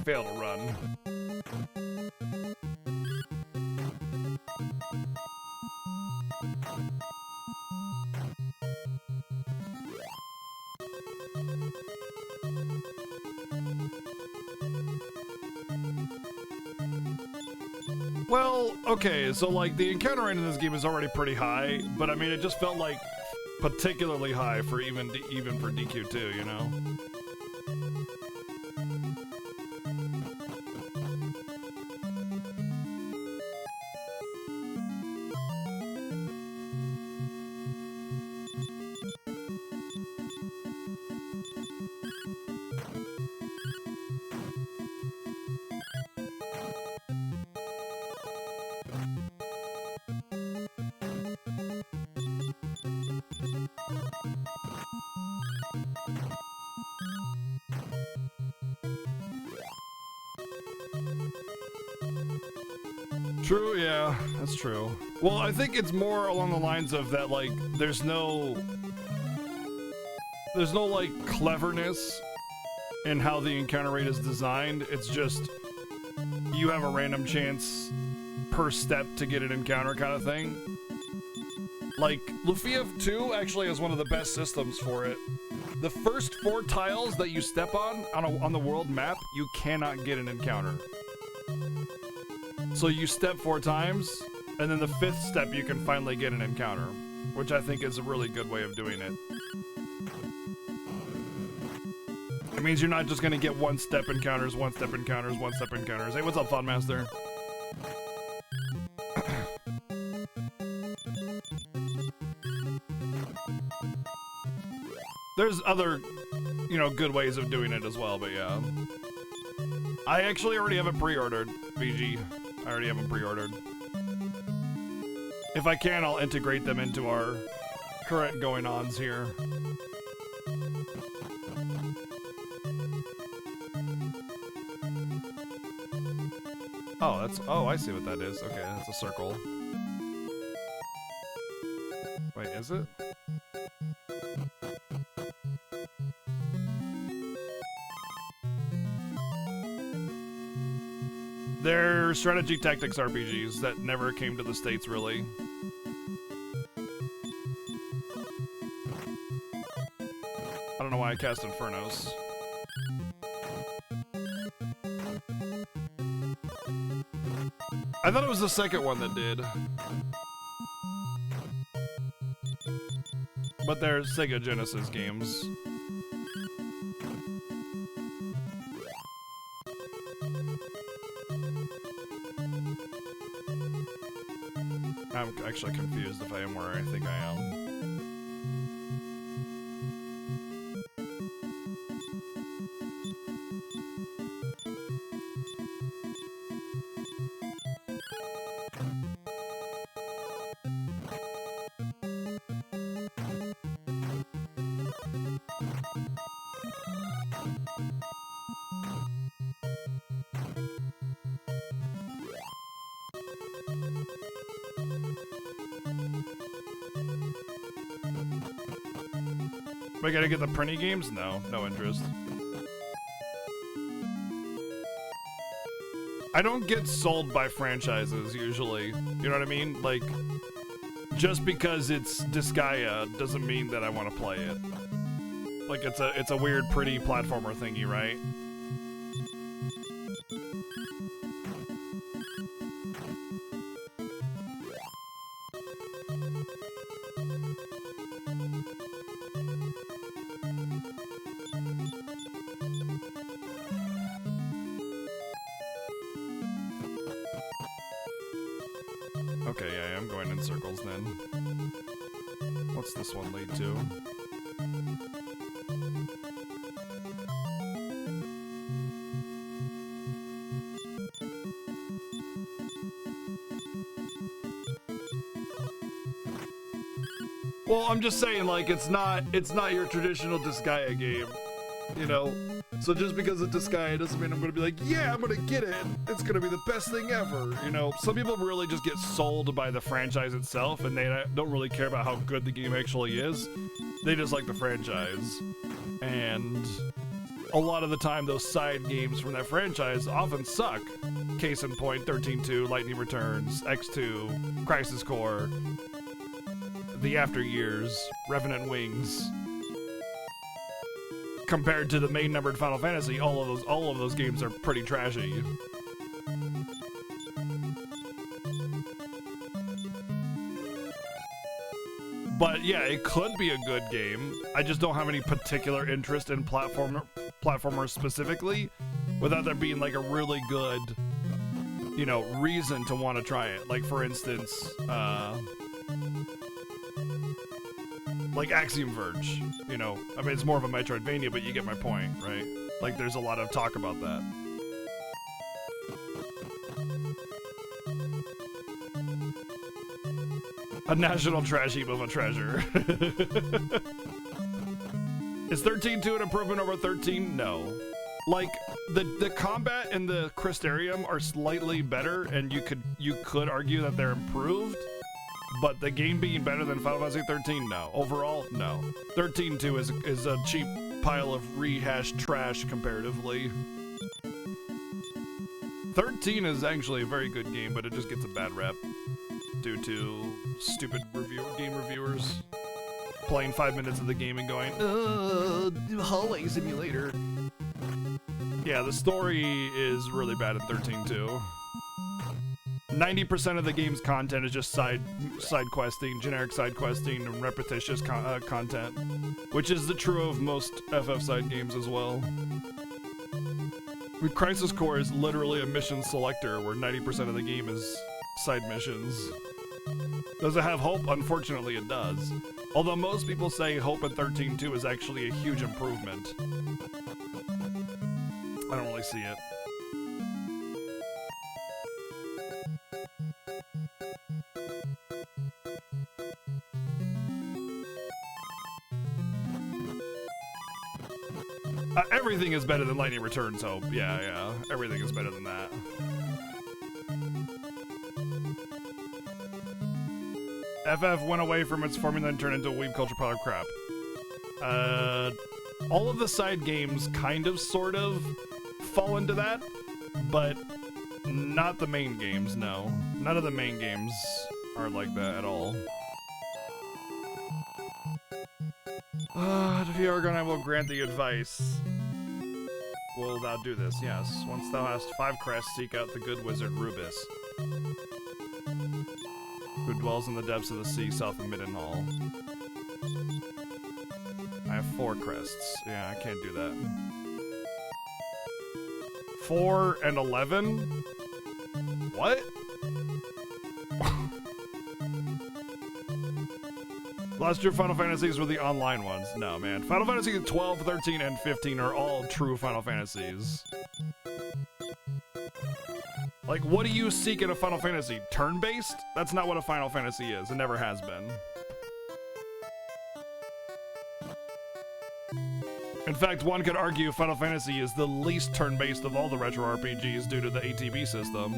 fail to run. Well, okay, so like the encounter rate in this game is already pretty high, but I mean it just felt like particularly high for even for DQ2, you know? True, yeah, that's true. Well, I think it's more along the lines of that, like, there's no like cleverness in how the encounter rate is designed. It's just you have a random chance per step to get an encounter kind of thing. Like, Lufia 2 actually has one of the best systems for it. The first 4 tiles that you step on the world map, you cannot get an encounter. So you step 4 times, and then the 5th step you can finally get an encounter, which I think is a really good way of doing it. It means you're not just gonna get 1-step encounters, 1-step encounters, 1-step encounters. Hey, what's up, Funmaster? There's other, you know, good ways of doing it as well, but yeah. I actually already have it pre-ordered, VG. I already have them pre-ordered. If I can, I'll integrate them into our current going-ons here. Oh, that's... Oh, I see what that is. Okay, that's a circle. Wait, is it? They're strategy tactics RPGs that never came to the States, really. I don't know why I cast Infernos. I thought it was the second one that did. But they're Sega Genesis games. I'm actually confused if I am where I think I am. I gotta get the Printy games? No, no interest. I don't get sold by franchises usually. You know what I mean? Like, just because it's Disgaea doesn't mean that I want to play it. Like, it's a weird, pretty platformer thingy, right? Okay, yeah, I'm going in circles then. What's this one lead to? Well, I'm just saying, like, it's not your traditional Disgaea game, you know? So just because it's Disgaea doesn't mean I'm gonna be like, yeah, I'm gonna get it. It's gonna be the best thing ever, you know? Some people really just get sold by the franchise itself, and they don't really care about how good the game actually is. They just like the franchise. And a lot of the time those side games from that franchise often suck. Case in point, 13-2, Lightning Returns, X2, Crisis Core, The After Years, Revenant Wings. Compared to the main numbered Final Fantasy, all of those games are pretty trashy. But yeah, it could be a good game. I just don't have any particular interest in platformers specifically, without there being like a really good, you know, reason to want to try it. Like for instance, like Axiom Verge. You know, I mean it's more of a Metroidvania, but you get my point, right? Like there's a lot of talk about that. A national trash heap of a treasure. Is 13-2 an improvement over 13? No. Like the combat in the Crystarium are slightly better, and you could argue that they're improved, but the game being better than Final Fantasy 13, no. Overall, no. 13-2 is a cheap pile of rehashed trash comparatively. 13 is actually a very good game, but it just gets a bad rep due to stupid game reviewers playing 5 minutes of the game and going, hallway simulator. Yeah, the story is really bad in 13-2. 90% of the game's content is just side questing, generic side questing, and repetitious content, which is true of most FF side games as well. Crisis Core is literally a mission selector where 90% of the game is side missions. Does it have hope? Unfortunately, it does. Although most people say hope in 13-2 is actually a huge improvement. I don't really see it. Everything is better than Lightning Returns hope. Yeah. Everything is better than that. FF went away from its formula and turned into a weeb culture pile of crap. All of the side games kind of, sort of, fall into that, but not the main games, no. None of the main games are like that at all. Defeat Argon, I will grant thee advice. Will thou do this? Yes. Once thou hast 5 crests, seek out the good wizard Rubis, who dwells in the depths of the sea south of Middenhall. I have 4 crests. Yeah, I can't do that. 4 and 11? What? Last year Final Fantasies were the online ones. No, man. Final Fantasy 12, 13, and 15 are all true Final Fantasies. Like, what do you seek in a Final Fantasy? Turn-based? That's not what a Final Fantasy is. It never has been. In fact, one could argue Final Fantasy is the least turn-based of all the retro RPGs due to the ATB system.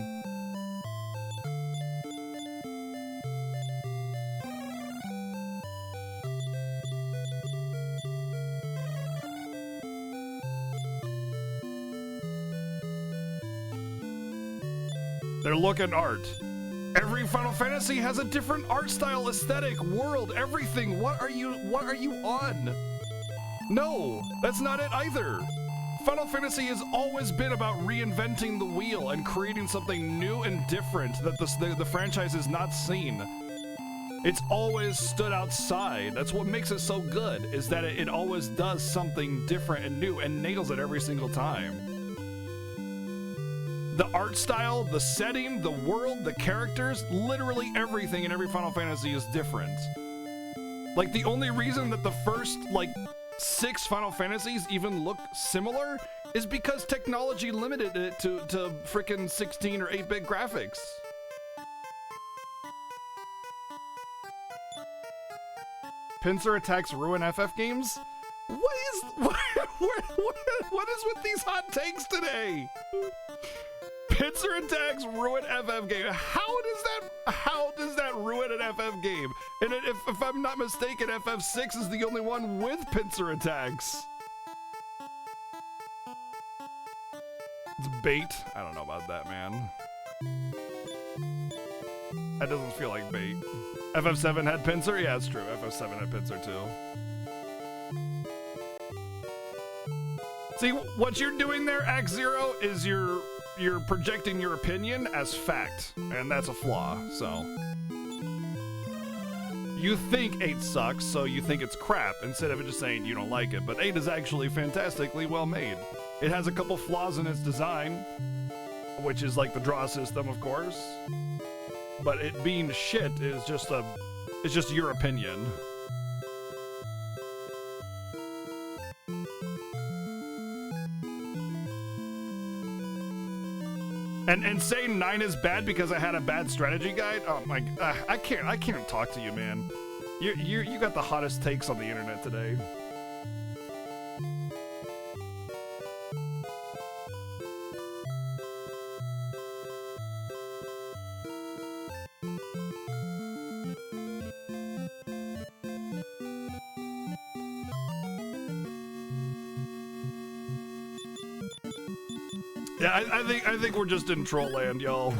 Their look and art. Every Final Fantasy has a different art style, aesthetic, world, everything. What are you on? No, that's not it either. Final Fantasy has always been about reinventing the wheel and creating something new and different that the franchise has not seen. It's always stood outside. That's what makes it so good, is that it always does something different and new and nails it every single time. The art style, the setting, the world, the characters, literally everything in every Final Fantasy is different. Like, the only reason that the first, 6 Final Fantasies even look similar is because technology limited it to frickin' 16 or 8-bit graphics. Pincer attacks ruin FF games? What is with these hot takes today? Pincer attacks ruin FF game. How does that ruin an FF game? And if I'm not mistaken, FF6 is the only one with pincer attacks. It's bait. I don't know about that, man. That doesn't feel like bait. FF7 had pincer? Yeah, it's true. FF7 had pincer too. See, what you're doing there, Act Zero, is you're projecting your opinion as fact, and that's a flaw, so. You think 8 sucks, so you think it's crap, instead of just saying you don't like it, but 8 is actually fantastically well made. It has a couple flaws in its design, which is like the draw system, of course, but it being shit is just it's just your opinion. And saying 9 is bad because I had a bad strategy guide? Oh my, I can't talk to you, man. You got the hottest takes on the internet today. Yeah, I think we're just in troll land, y'all.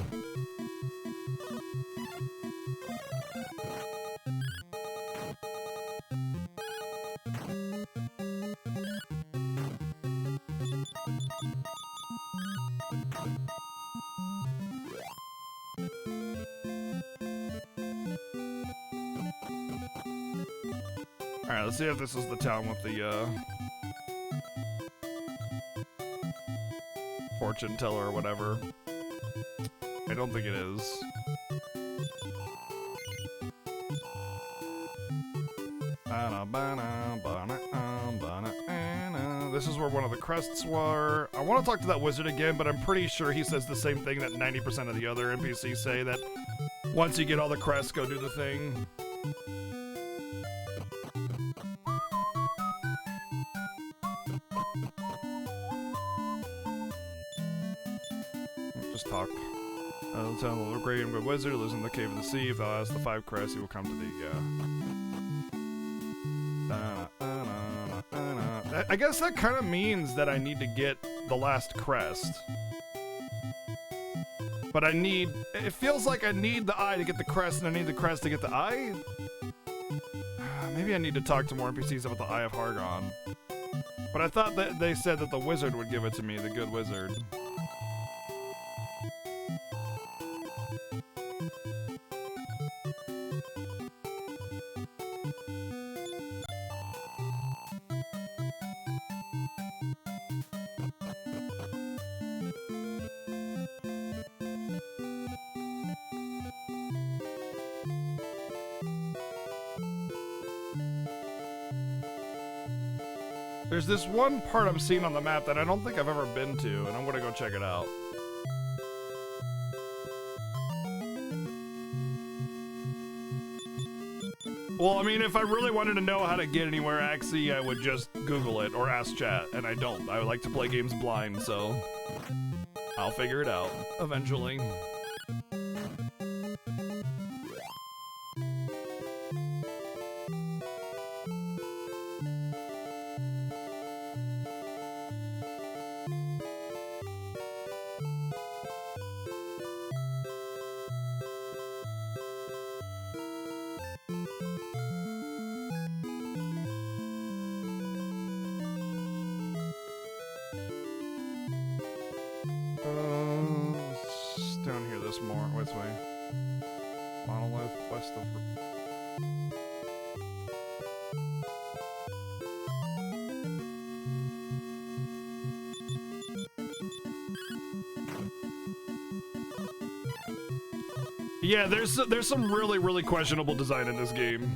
Alright, let's see if this is the town with the fortune teller or whatever. I don't think it is. This is where one of the crests were. I want to talk to that wizard again, but I'm pretty sure he says the same thing that 90% of the other NPCs say, that once you get all the crests, go do the thing. Just talk. The town of the great and good wizard lives in the cave of the sea. If thou hast the 5 crests, he will come to thee. I guess that kind of means that I need to get the last crest. But it feels like I need the eye to get the crest, and I need the crest to get the eye? Maybe I need to talk to more NPCs about the Eye of Hargon. But I thought that they said that the wizard would give it to me, the good wizard. There's this one part I'm seeing on the map that I don't think I've ever been to, and I'm gonna go check it out. Well, I mean, if I really wanted to know how to get anywhere Axie, I would just Google it or ask chat, and I don't. I like to play games blind, so I'll figure it out eventually. Down here this more. Which way? Monolith, west of... Yeah, there's some really questionable design in this game.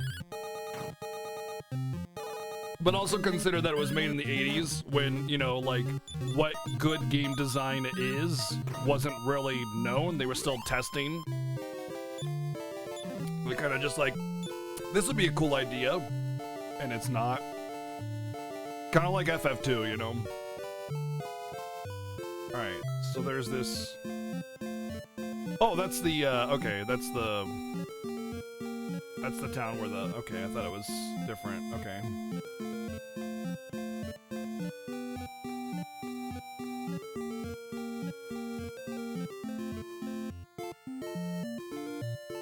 But also consider that it was made in the 80s when, you know, like, what good game design is wasn't really known. They were still testing. They kind of just like, this would be a cool idea, and it's not. Kind of like FF2, you know? Alright, so there's this... Oh, that's the, okay, that's the town where the... Okay, I thought it was different. Okay.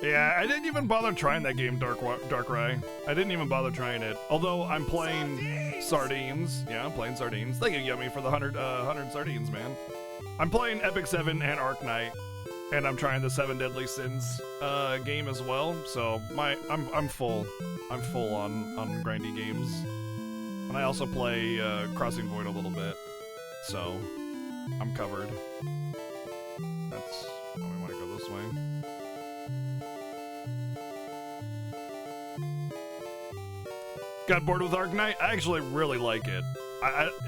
Yeah, I didn't even bother trying that game, Darkrai. I didn't even bother trying it. Although I'm playing Sardines. Yeah, I'm playing Sardines. Thank you, Yummy, for the 100 Sardines, man. I'm playing Epic 7 and Arknight, and I'm trying the 7 Deadly Sins game as well. So I'm full. I'm full on grindy games, and I also play Crossing Void a little bit. So I'm covered. That's. Oh, we want to go this way. Got bored with Arknight? I actually really like it.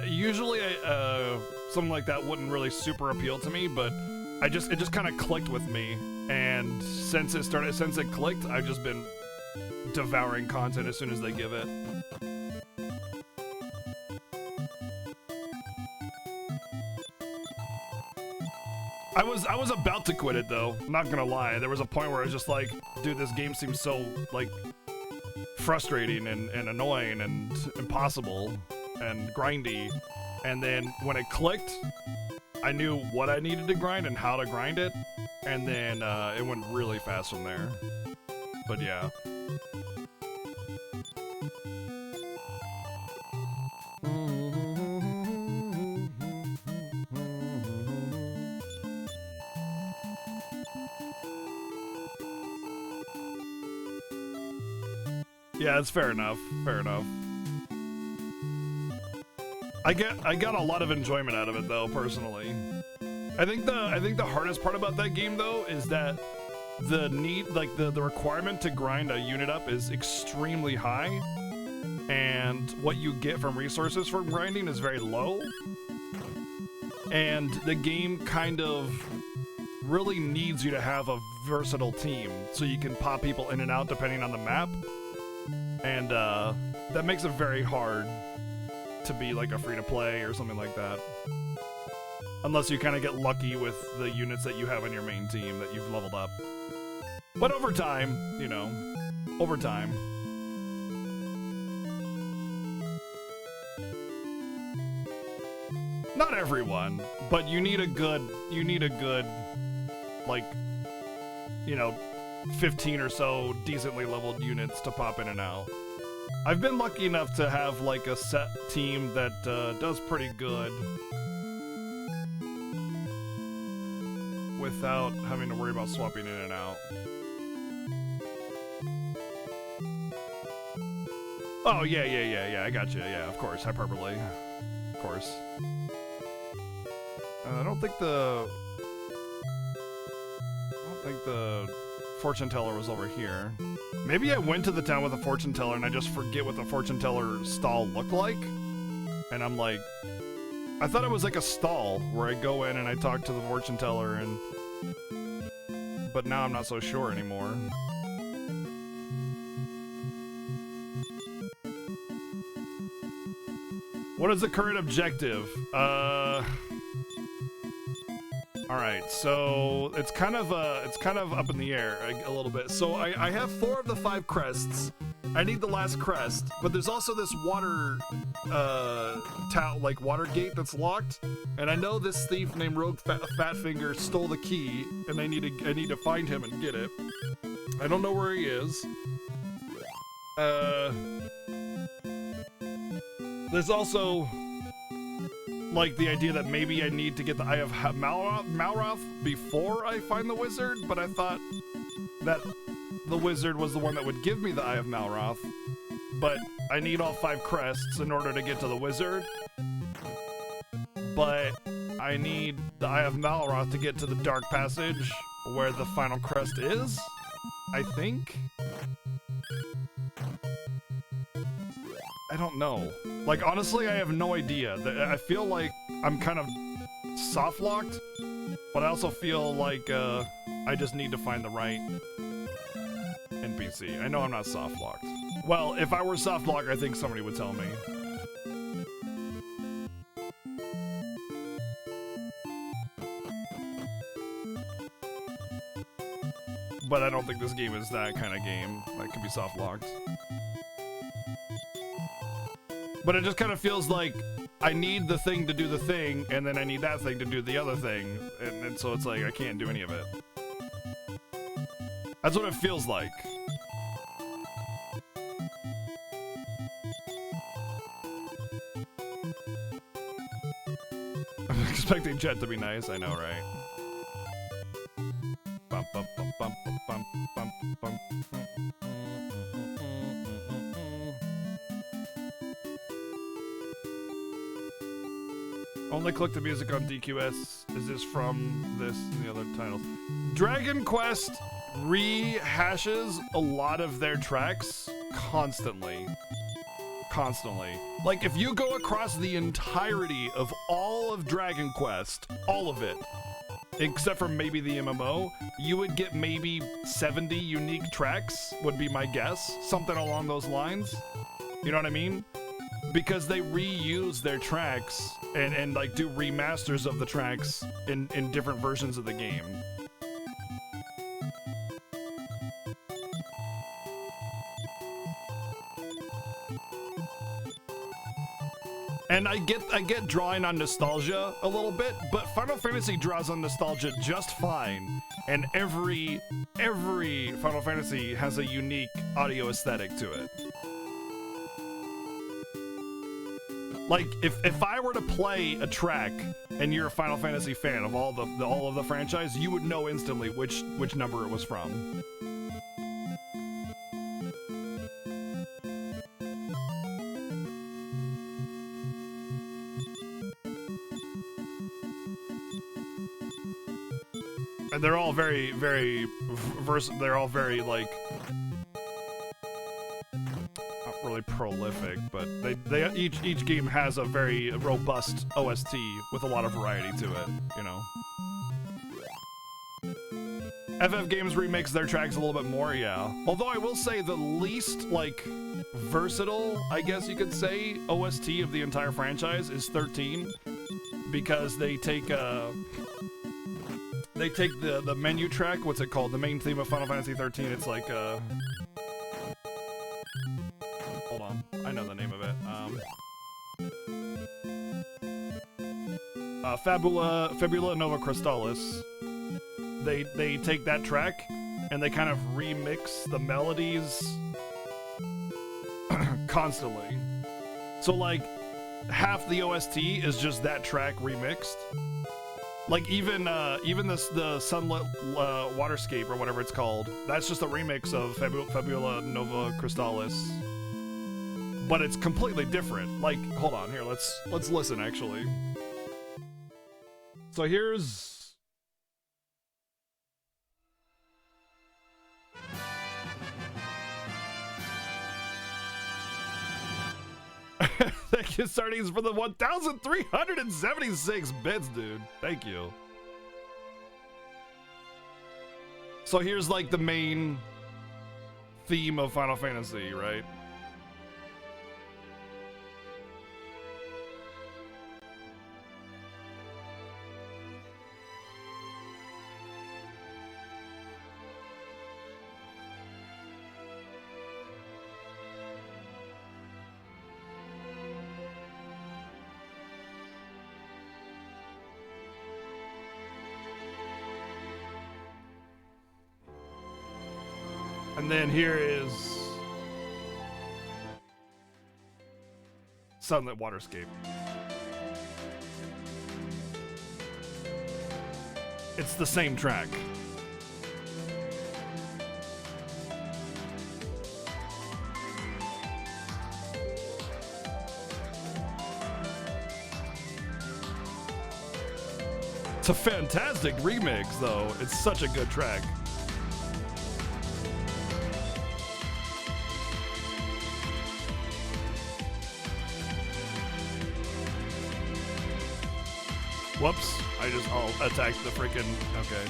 Usually something like that wouldn't really super appeal to me, but it just kind of clicked with me, and since it clicked, I've just been devouring content as soon as they give it. I was about to quit it though, I'm not gonna lie. There was a point where I was just like, dude, this game seems so like frustrating and annoying and impossible and grindy, and then when it clicked, I knew what I needed to grind and how to grind it, and then it went really fast from there. But yeah. Yeah, it's fair enough. Fair enough. I got a lot of enjoyment out of it though, personally. I think the hardest part about that game though is that the requirement to grind a unit up is extremely high, and what you get from resources from grinding is very low. And the game kind of really needs you to have a versatile team so you can pop people in and out depending on the map. And that makes it very hard to be like a free-to-play or something like that. Unless you kind of get lucky with the units that you have in your main team that you've leveled up. But over time, you know, over time. Not everyone, but you need a good, like, you know, 15 or so decently leveled units to pop in and out. I've been lucky enough to have like a set team that does pretty good without having to worry about swapping in and out. Oh yeah, I got you. Yeah, of course, hyperbole, of course. I don't think the fortune teller was over here. Maybe I went to the town with a fortune teller and I just forget what the fortune teller stall looked like. And I'm like, I thought it was like a stall where I go in and I talk to the fortune teller, and but now I'm not so sure anymore. What is the current objective? Alright, so it's kind of up in the air a little bit. So I have 4 of the 5 crests. I need the last crest, but there's also this water water gate that's locked, and I know this thief named Rogue Fatfinger stole the key, and I need to find him and get it. I don't know where he is. There's also like the idea that maybe I need to get the Eye of Malroth before I find the wizard, but I thought that the wizard was the one that would give me the Eye of Malroth, but I need all 5 crests in order to get to the wizard, but I need the Eye of Malroth to get to the Dark Passage where the final crest is, I think? I don't know. Like, honestly, I have no idea. I feel like I'm kind of soft-locked, but I also feel like I just need to find the right NPC. I know I'm not soft-locked. Well, if I were soft-locked, I think somebody would tell me. But I don't think this game is that kind of game that can be soft-locked. But it just kind of feels like I need the thing to do the thing, and then I need that thing to do the other thing, and so it's like I can't do any of it. That's what it feels like. I'm expecting Jet to be nice, I know, right? Bum, bum, bum, bum, bum, bum, bum. Only click the music on DQS. Is this from this and the other titles? Dragon Quest rehashes a lot of their tracks constantly. Constantly. Like, if you go across the entirety of all of Dragon Quest, all of it, except for maybe the MMO, you would get maybe 70 unique tracks, would be my guess. Something along those lines. You know what I mean? Because they reuse their tracks and like do remasters of the tracks in different versions of the game. And I get drawing on nostalgia a little bit, but Final Fantasy draws on nostalgia just fine. And every Final Fantasy has a unique audio aesthetic to it. Like, if I were to play a track and you're a Final Fantasy fan of all of the franchise, you would know instantly which number it was from. And they're all very, very they're all very, like, not really prolific, but each game has a very robust OST with a lot of variety to it, you know. FF Games remakes their tracks a little bit more, yeah. Although I will say the least, like, versatile, I guess you could say, OST of the entire franchise is 13, because they take the menu track, what's it called? The main theme of Final Fantasy 13, it's like, hold on, I know the name of it. Fabula Nova Crystallis. They take that track and they kind of remix the melodies constantly. So like half the OST is just that track remixed. Like even the Sunlit Waterscape or whatever it's called, that's just a remix of Fabula Nova Crystallis. But it's completely different. Like, hold on, here, let's listen actually. So here's Thank you, Sardines, for the 1,376 bits, dude. Thank you. So here's like the main theme of Final Fantasy, right? And then here is Sunlit Waterscape. It's the same track. It's a fantastic remix, though. It's such a good track. Whoops, I'll attack the freaking, okay.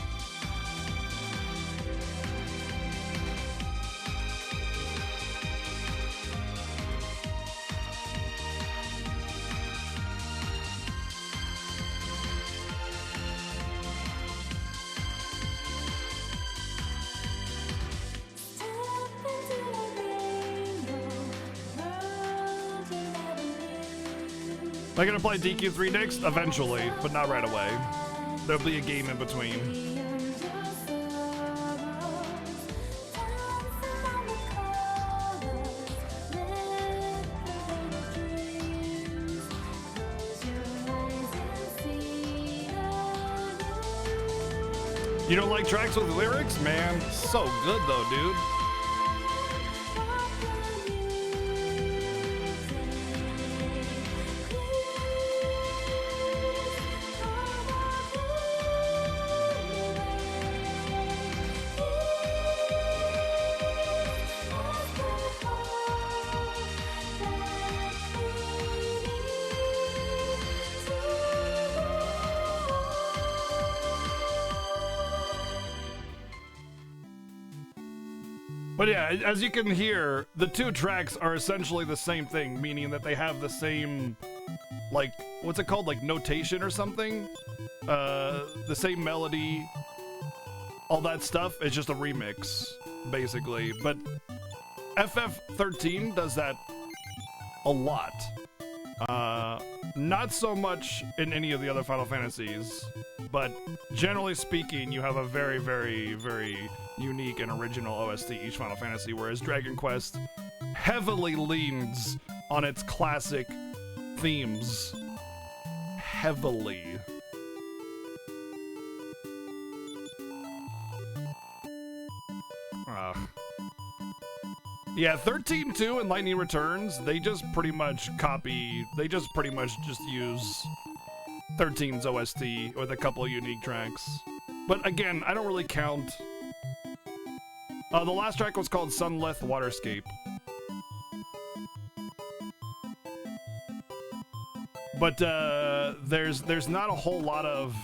Am I gonna play DQ3 next? Eventually, but not right away. There'll be a game in between. You don't like tracks with lyrics? Man, so good though, dude. But yeah, as you can hear, the two tracks are essentially the same thing, meaning that they have the same, like, what's it called? Like notation or something? The same melody, all that stuff. It's just a remix, basically. But FF13 does that a lot. Not so much in any of the other Final Fantasies, but generally speaking, you have a very, very, very unique and original OST each Final Fantasy, whereas Dragon Quest heavily leans on its classic themes. Heavily. Yeah, 13-2 and Lightning Returns, they just pretty much just use 13's OST with a couple of unique tracks. But again, I don't really count. The last track was called Sunleth Waterscape. But there's not a whole lot of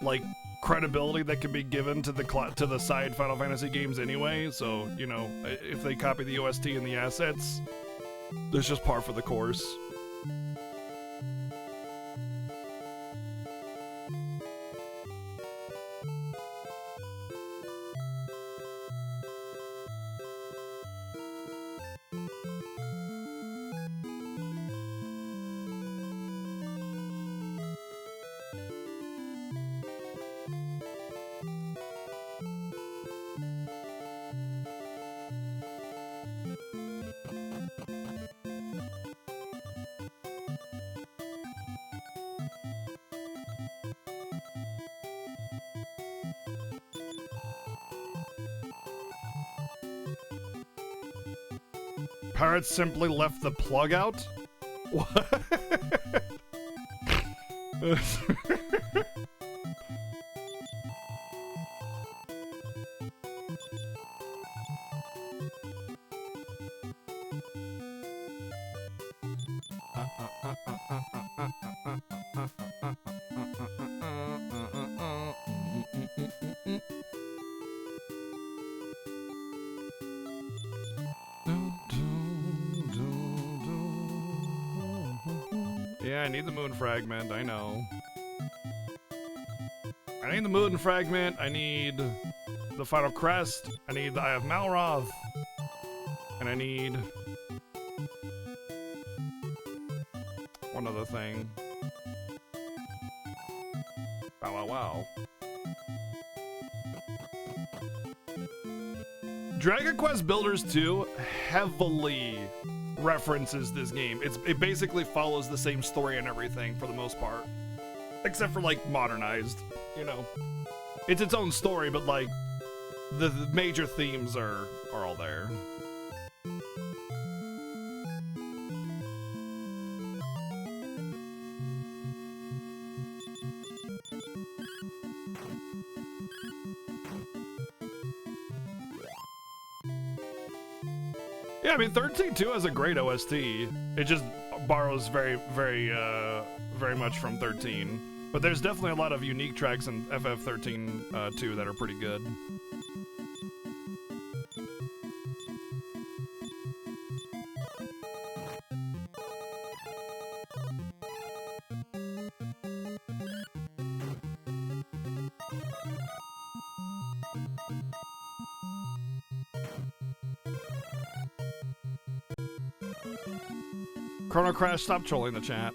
like credibility that can be given to the side Final Fantasy games anyway. So, you know, if they copy the OST and the assets, there's just par for the course. Pirates simply left the plug out? What? Yeah, I need the moon fragment, I know. I need the moon fragment, I need the final crest, I need the Eye of Malroth, and I need one other thing. Wow, wow, wow. Dragon Quest Builders 2 heavily references this game. It basically follows the same story and everything for the most part, except for like modernized, you know. It's its own story, but like the major themes are all there. Yeah, I mean, 13-2 has a great OST. It just borrows very, very, very much from 13. But there's definitely a lot of unique tracks in FF13 2 that are pretty good. Chrono Crash, stop trolling the chat.